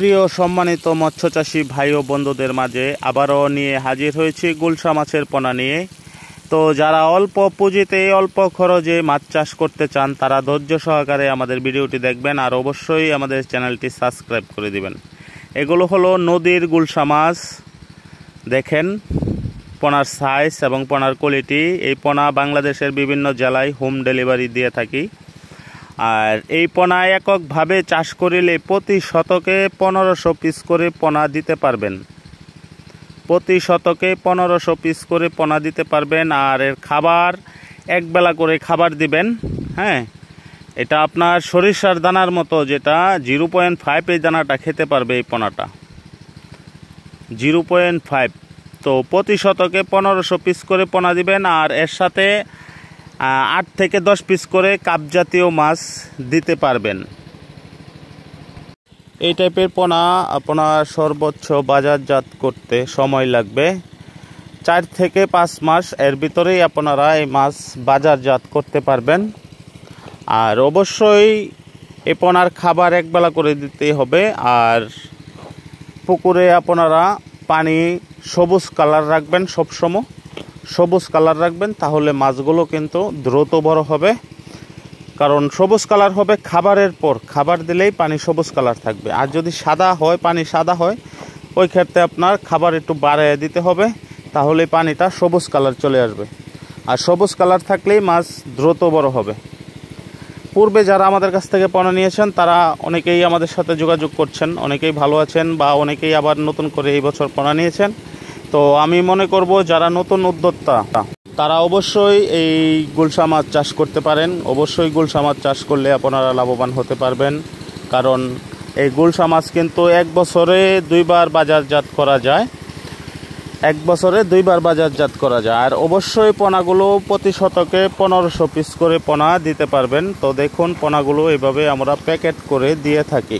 প্রিয় সম্মানিত মৎস্যচাষী ভাই ও বন্ধুদের মাঝে আবারও নিয়ে হাজির হয়েছি গুলশা মাছের পোনা নিয়ে। তো যারা অল্প পুঁজিতে অল্প খরচে মাছ চাষ করতে চান তারা ধৈর্য সহকারে আমাদের ভিডিওটি দেখবেন আর অবশ্যই আমাদের চ্যানেলটি সাবস্ক্রাইব করে দিবেন। এগুলো হলো নদীর গুলশা মাছ। দেখেন পোনার সাইজ এবং পোনার কোয়ালিটি। এই পোনা বাংলাদেশের বিভিন্ন জেলায় হোম ডেলিভারি দিয়ে থাকি। আর এই পোনা এককভাবে চাষ করিলে প্রতি শতকে 1500 পিস করে পোনা দিতে পারবেন। প্রতি শতকে 1500 পিস করে পোনা দিতে পারবেন। আর এর খাবার একবেলা করে খাবার দিবেন। হ্যাঁ, এটা আপনার সরিষার দানার মতো, যেটা 0.5 এই দানাটা খেতে পারবে এই পোনাটা 0.5। তো প্রতি শতকে 1500 পিস করে পোনা দিবেন। আর এর সাথে 8 থেকে 10 পিস করে কাপ জাতীয় মাছ দিতে পারবেন। এই টাইপের পোনা আপনার সর্বোচ্চ বাজারজাত করতে সময় লাগবে 4 থেকে 5 মাস। এর ভিতরেই আপনারা এই মাছ বাজারজাত করতে পারবেন। আর অবশ্যই এই পোনার খাবার একবেলা করে দিতে হবে। আর পুকুরে আপনারা পানি সবুজ কালার রাখবেন, সবসময় সবুজ কালার রাখবেন, তাহলে মাছগুলো কিন্তু দ্রুত বড় হবে। কারণ সবুজ কালার হবে খাবারের পর, খাবার দিলেই পানি সবুজ কালার থাকবে। আর যদি সাদা হয়, পানি সাদা হয়, ওই ক্ষেত্রে আপনার খাবার একটু বাড়িয়ে দিতে হবে, তাহলে পানিটা সবুজ কালার চলে আসবে। আর সবুজ কালার থাকলেই মাছ দ্রুত বড় হবে। পূর্বে যারা আমাদের কাছ থেকে পোনা নিয়েছেন তারা অনেকেই আমাদের সাথে যোগাযোগ করছেন, অনেকেই ভালো আছেন, বা অনেকেই আবার নতুন করে এই বছর পোনা নিয়েছেন। তো আমি মনে করব যারা নতুন উদ্যোক্তা তারা অবশ্যই এই গুলশা মাছ চাষ করতে পারেন। অবশ্যই গুলশা মাছ চাষ করলে আপনারা লাভবান হতে পারবেন। কারণ এই গুলশা মাছ কিন্তু এক বছরে 2 বার বাজারজাত করা যায়, 1 বছরে 2 বার বাজারজাত করা যায়। আর অবশ্যই পোনাগুলো প্রতি শতকে 1500 পিস করে পোনা দিতে পারবেন। তো দেখুন পোনাগুলো এভাবে আমরা প্যাকেট করে দিয়ে থাকি।